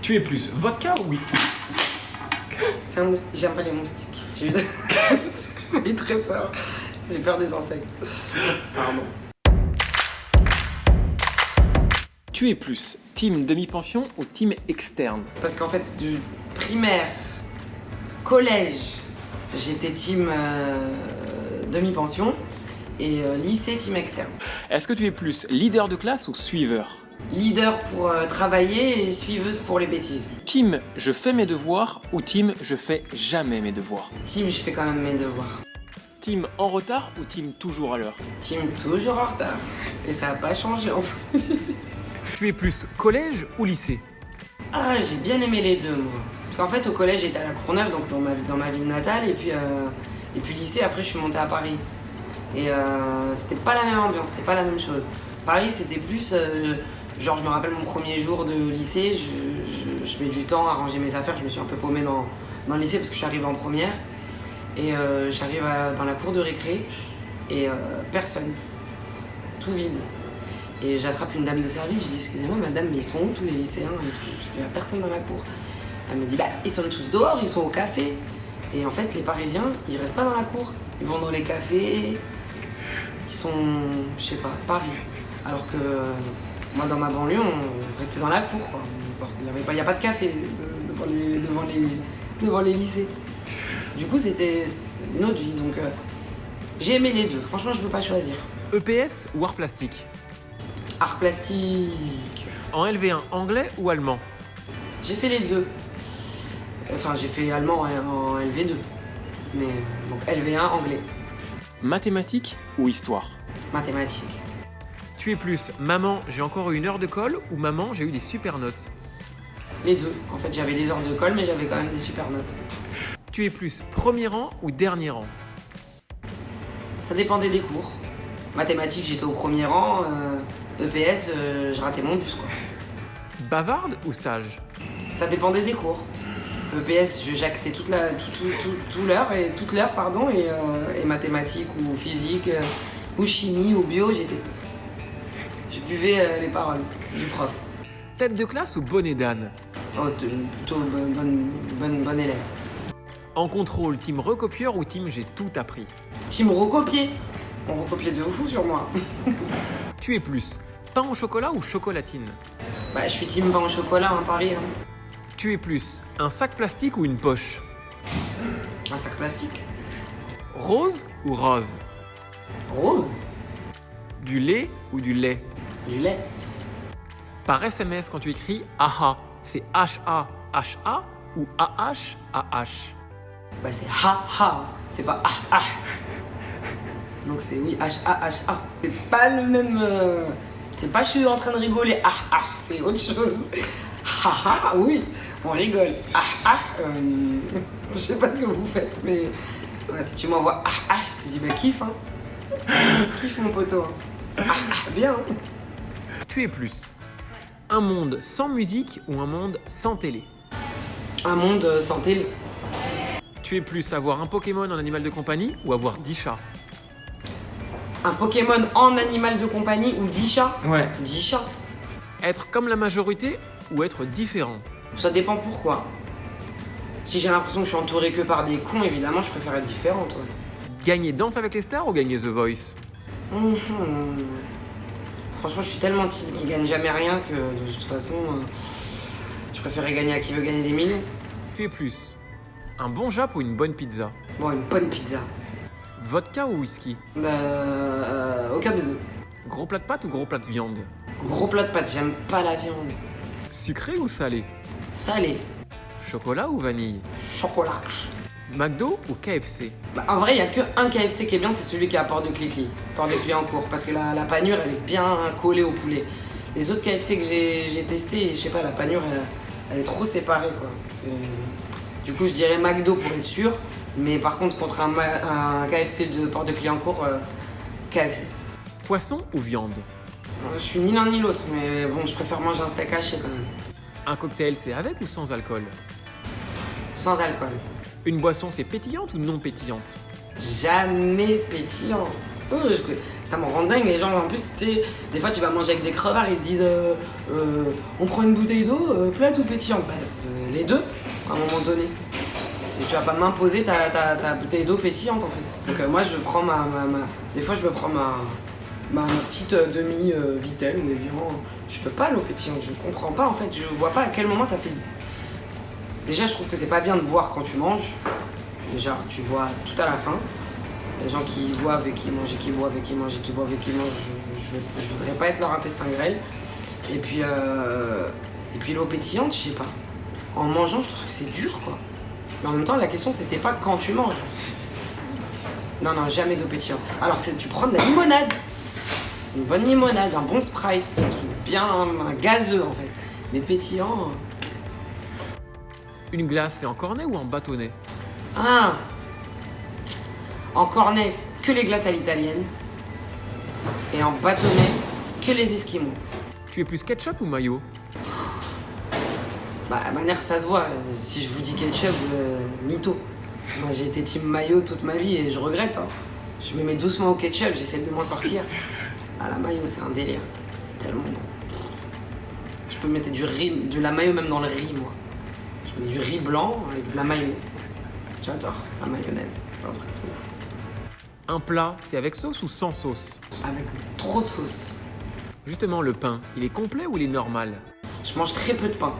Tu es plus vodka ou whisky? C'est un moustique, j'aime pas les moustiques. J'ai eu très peur. J'ai peur des insectes. Pardon. Tu es plus team demi-pension ou team externe? Parce qu'en fait, du primaire, collège, j'étais team demi-pension et lycée, team externe. Est-ce que tu es plus leader de classe ou suiveur? Leader pour travailler et suiveuse pour les bêtises. Team je fais mes devoirs ou team je fais jamais mes devoirs? Team, je fais quand même mes devoirs. Team en retard ou team toujours à l'heure? Team toujours en retard. Et ça n'a pas changé en plus. Tu es plus collège ou lycée? Ah, j'ai bien aimé les deux, moi. Parce qu'en fait, au collège, j'étais à la Courneuve, donc dans ma ville natale, et puis lycée, après, je suis montée à Paris. Et c'était pas la même ambiance, c'était pas la même chose. Paris, c'était plus... genre, je me rappelle mon premier jour de lycée, je mets du temps à ranger mes affaires, je me suis un peu paumée dans le lycée parce que je suis arrivée en première. Et j'arrive dans la cour de récré, et personne. Tout vide. Et j'attrape une dame de service, je dis excusez-moi madame, mais ils sont où tous les lycéens et tout, parce qu'il n'y a personne dans la cour. Elle me dit bah ils sont tous dehors, ils sont au café. Et en fait les Parisiens, ils restent pas dans la cour, ils vont dans les cafés, ils sont, je sais pas, Paris. Alors que moi dans ma banlieue, on restait dans la cour quoi. On sortait, il n'y a pas de café devant les lycées. Du coup c'était une autre vie, donc j'ai aimé les deux, franchement je veux pas choisir. EPS ou art plastique? Art plastique. En LV1, anglais ou allemand? J'ai fait les deux. Enfin, j'ai fait allemand en LV2. Mais donc LV1, anglais. Mathématiques ou histoire? Mathématiques. Tu es plus maman, j'ai encore eu une heure de colle ou maman, j'ai eu des super notes? Les deux. En fait, j'avais des heures de colle, mais j'avais quand même des super notes. Tu es plus premier rang ou dernier rang? Ça dépendait des cours. Mathématiques, j'étais au premier rang. EPS, je ratais mon bus, quoi. Bavarde ou sage? Ça dépendait des cours. EPS, je jactais toute l'heure, et mathématiques ou physique ou chimie ou bio, je buvais les paroles du prof. Tête de classe ou bonnet d'âne? Oh, plutôt bonne élève. En contrôle, team recopieur ou team j'ai tout appris? Team recopier. On recopiait de fou sur moi. Tu es plus pain au chocolat ou chocolatine? Bah, je suis team pain au chocolat, hein, Paris. Hein. Tu es plus un sac plastique ou une poche? Un sac plastique. Rose ou rose? Rose. Du lait ou du lait? Du lait. Par SMS, quand tu écris AHA, c'est H-A-H-A ou A-H-A-H? Bah, c'est ha-ha, c'est pas ah-ah. Donc c'est oui, H-A-H-A. C'est pas le même... c'est pas je suis en train de rigoler, ah-ah, c'est autre chose. Ha-ha, oui, on rigole. Ah-ah, je sais pas ce que vous faites, mais ouais, si tu m'envoies ah-ah, je te dis bah kiffe, hein. Kiffe mon poteau. Ah-ah, bien. Tu es plus un monde sans musique ou un monde sans télé? Un monde sans télé. Tu es plus avoir un Pokémon en animal de compagnie ou avoir 10 chats? Un Pokémon en animal de compagnie ou 10 chats? Ouais. 10 chats. Être comme la majorité ou être différent? Ça dépend pourquoi. Si j'ai l'impression que je suis entouré que par des cons, évidemment, je préfère être différente. Ouais. Gagner Danse avec les stars ou gagner The Voice? Franchement, je suis tellement type qui gagne jamais rien que de toute façon, je préférais gagner à qui veut gagner des millions. Tu es plus un bon Jap ou une bonne pizza? Bon, une bonne pizza. Vodka ou whisky? Aucun des deux. Gros plat de pâtes ou gros plat de viande? Gros plat de pâtes, j'aime pas la viande. Sucré ou salé? Salé. Chocolat ou vanille? Chocolat. McDo ou KFC? Bah, en vrai, il n'y a qu'un KFC qui est bien, c'est celui qui est à Port-de-Clichy. Port-de-Clichy-en-Cours, parce que la panure, elle est bien collée au poulet. Les autres KFC que j'ai testés, je sais pas, la panure, elle est trop séparée, quoi. Du coup, je dirais McDo pour être sûr, mais par contre, contre un KFC de Port-de-Clichy-en-Cours, KFC. Poisson ou viande? Je suis ni l'un ni l'autre, mais bon, je préfère manger un steak haché quand même. Un cocktail, c'est avec ou sans alcool? Sans alcool. Une boisson, c'est pétillante ou non pétillante? Jamais pétillant. Ça me rend dingue, les gens. En plus, tu sais, des fois, tu vas manger avec des crevards, ils te disent on prend une bouteille d'eau, plate ou pétillante. Bah, les deux, à un moment donné. Tu vas pas m'imposer ta bouteille d'eau pétillante, en fait. Donc, moi, je prends des fois, je me prends ma petite demi-Vittel ou Evian. Je peux pas l'eau pétillante, je comprends pas, en fait. Je vois pas à quel moment ça fait. Déjà, je trouve que c'est pas bien de boire quand tu manges. Déjà, tu bois tout à la fin. Les gens qui boivent et qui mangent et qui boivent et qui mangent et qui boivent et qui mangent, je voudrais pas être leur intestin grêle. Et puis l'eau pétillante, je sais pas. En mangeant, je trouve que c'est dur, quoi. Mais en même temps, la question, c'était pas quand tu manges. Non, jamais d'eau pétillante. Alors, tu prends de la limonade. Une bonne limonade, un bon Sprite, un truc bien gazeux, en fait. Mais pétillant... Une glace, c'est en cornet ou en bâtonnet? Ah, en cornet, que les glaces à l'italienne. Et en bâtonnet, que les esquimaux. Tu es plus ketchup ou mayo? Bah, à manière, ça se voit. Si je vous dis ketchup, mytho. Moi, j'ai été team mayo toute ma vie et je regrette. Hein. Je me mets doucement au ketchup, j'essaie de m'en sortir. Ah, la mayo, c'est un délire. C'est tellement bon. Je peux mettre de la mayo même dans le riz, moi. Je mets du riz blanc avec de la mayo. J'adore la mayonnaise, c'est un truc de ouf. Un plat, c'est avec sauce ou sans sauce? Avec trop de sauce. Justement, le pain, il est complet ou il est normal? Je mange très peu de pain.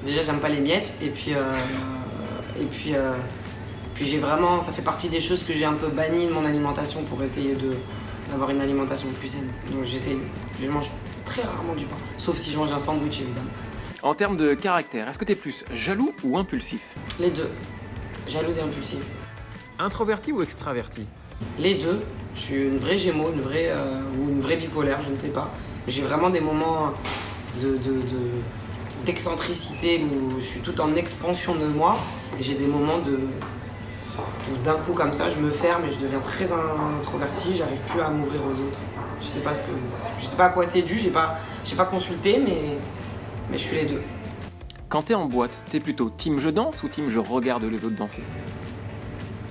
Déjà, j'aime pas les miettes, et puis j'ai vraiment, ça fait partie des choses que j'ai un peu bannies de mon alimentation pour essayer d'avoir une alimentation plus saine. Donc je mange très rarement du pain, sauf si je mange un sandwich évidemment. En termes de caractère, est-ce que tu es plus jaloux ou impulsif? Les deux. Jalouse et impulsive. Introverti ou extraverti? Les deux. Je suis une vraie Gémeaux, ou une vraie bipolaire, je ne sais pas. J'ai vraiment des moments d'excentricité où je suis tout en expansion de moi. Et j'ai des moments où d'un coup comme ça, je me ferme et je deviens très introverti. J'arrive plus à m'ouvrir aux autres. Je sais pas à quoi c'est dû. J'ai pas consulté, mais je suis les deux. Quand t'es en boîte, t'es plutôt team je danse ou team je regarde les autres danser?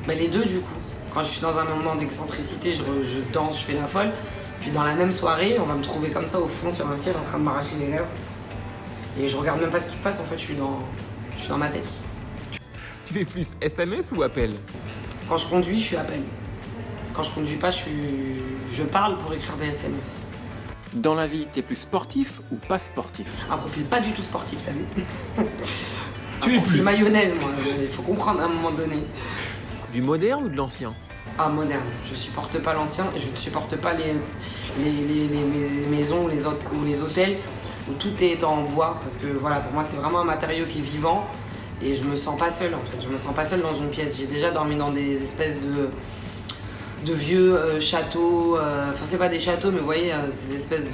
Bah, les deux du coup. Quand je suis dans un moment d'excentricité, je danse, je fais la folle. Puis dans la même soirée, on va me trouver comme ça au fond sur un siège en train de m'arracher les lèvres. Et je regarde même pas ce qui se passe, en fait, je suis dans ma tête. Tu fais plus SMS ou appel? Quand je conduis, je suis appel. Quand je conduis pas, je parle pour écrire des SMS. Dans la vie, t'es plus sportif ou pas sportif? Un profil pas du tout sportif, t'as vu? Tu es Un profil plus mayonnaise, moi. Il faut comprendre à un moment donné. Du moderne ou de l'ancien? Ah, moderne. Je supporte pas l'ancien et je ne supporte pas les maisons ou les hôtels où tout est en bois. Parce que voilà, pour moi, c'est vraiment un matériau qui est vivant et je me sens pas seule en fait. Je me sens pas seule dans une pièce. J'ai déjà dormi dans des espèces de vieux châteaux. Enfin, c'est pas des châteaux, mais vous voyez, ces espèces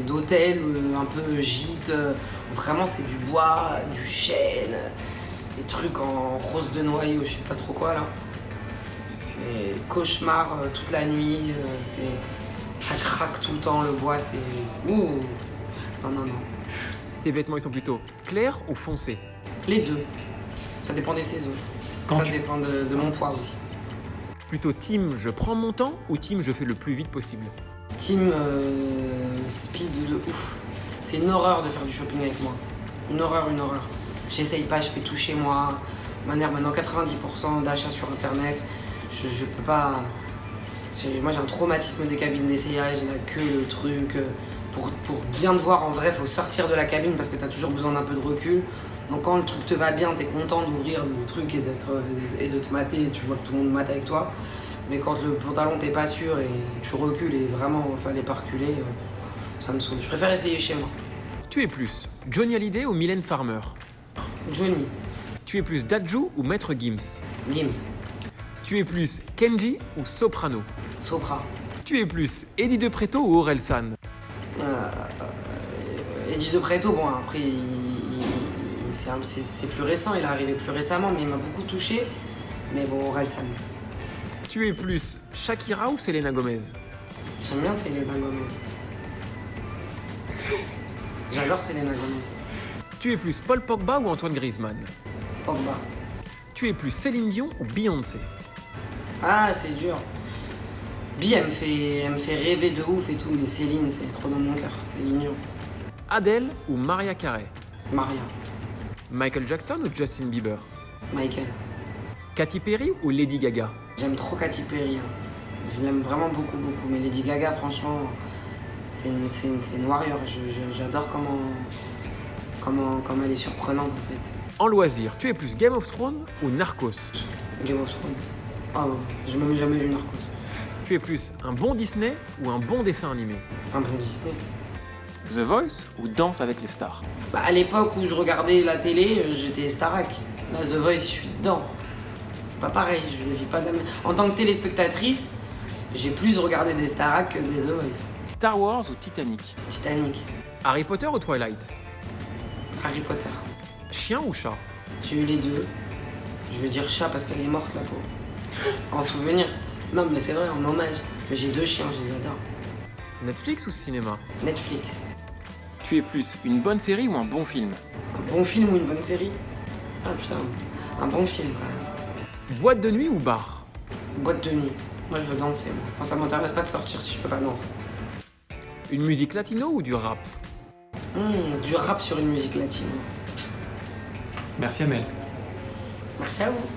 d'hôtels un peu gîtes. Où vraiment, c'est du bois, du chêne, des trucs en rose de noyau, je sais pas trop quoi là. C'est cauchemar toute la nuit, ça craque tout le temps le bois, c'est... Ouh. Non. Tes vêtements, ils sont plutôt clairs ou foncés? Les deux. Ça dépend des saisons. Ça dépend de mon poids aussi. Plutôt team je prends mon temps ou team je fais le plus vite possible? Team speed de ouf. C'est une horreur de faire du shopping avec moi. Une horreur. J'essaye pas, je fais tout chez moi. De manière maintenant 90% d'achats sur internet. Je peux pas. Moi j'ai un traumatisme des cabines d'essayage, la queue, le truc. Pour bien te voir en vrai, faut sortir de la cabine parce que t'as toujours besoin d'un peu de recul. Donc quand le truc te va bien, t'es content d'ouvrir le truc et de te mater, et tu vois que tout le monde mate avec toi. Mais quand le pantalon t'es pas sûr et tu recules et vraiment fallait pas reculer, ça me saoule. Je préfère essayer chez moi. Tu es plus Johnny Hallyday ou Mylène Farmer? Johnny. Tu es plus Dadju ou Maître Gims? Gims. Tu es plus Kenji ou Soprano? Sopra. Tu es plus Eddie De Pretto ou Orelsan? Eddie De Pretto, bon après c'est plus récent, il est arrivé plus récemment, mais il m'a beaucoup touché. Mais bon, Orelsan. Tu es plus Shakira ou Selena Gomez? J'aime bien Selena Gomez. J'adore Selena Gomez. Tu es plus Paul Pogba ou Antoine Griezmann? Pogba. Tu es plus Céline Dion ou Beyoncé? Ah, c'est dur. Bi, elle me fait rêver de ouf et tout, mais Céline, c'est trop dans mon cœur, c'est mignon. Adele ou Mariah Carey? Maria, Michael Jackson ou Justin Bieber? Michael. Katy Perry ou Lady Gaga? J'aime trop Katy Perry. Je l'aime vraiment beaucoup, beaucoup. Mais Lady Gaga, franchement, c'est une warrior. J'adore comment elle est surprenante, en fait. En loisir, tu es plus Game of Thrones ou Narcos? Game of Thrones. Oh, je m'en ai jamais vu Narcos. Tu es plus un bon Disney ou un bon dessin animé? Un bon Disney. The Voice ou Danse avec les stars? Bah, à l'époque où je regardais la télé, j'étais Starac. Là, The Voice, je suis dedans. C'est pas pareil, je ne vis pas de la même. En tant que téléspectatrice, j'ai plus regardé des Starac que des The Voice. Star Wars ou Titanic? Titanic. Harry Potter ou Twilight? Harry Potter. Chien ou chat? J'ai eu les deux. Je veux dire chat parce qu'elle est morte, la pauvre. En souvenir. Non, mais c'est vrai, en hommage. Mais j'ai 2 chiens, je les adore. Netflix ou cinéma? Netflix. Tu es plus une bonne série ou un bon film? Un bon film ou une bonne série? Ah putain, un bon film quand même. Boîte de nuit ou bar? Boîte de nuit. Moi je veux danser, moi. Moi ça m'intéresse pas de sortir si je peux pas danser. Une musique latino ou du rap? Du rap sur une musique latine. Merci Amel. Merci à vous.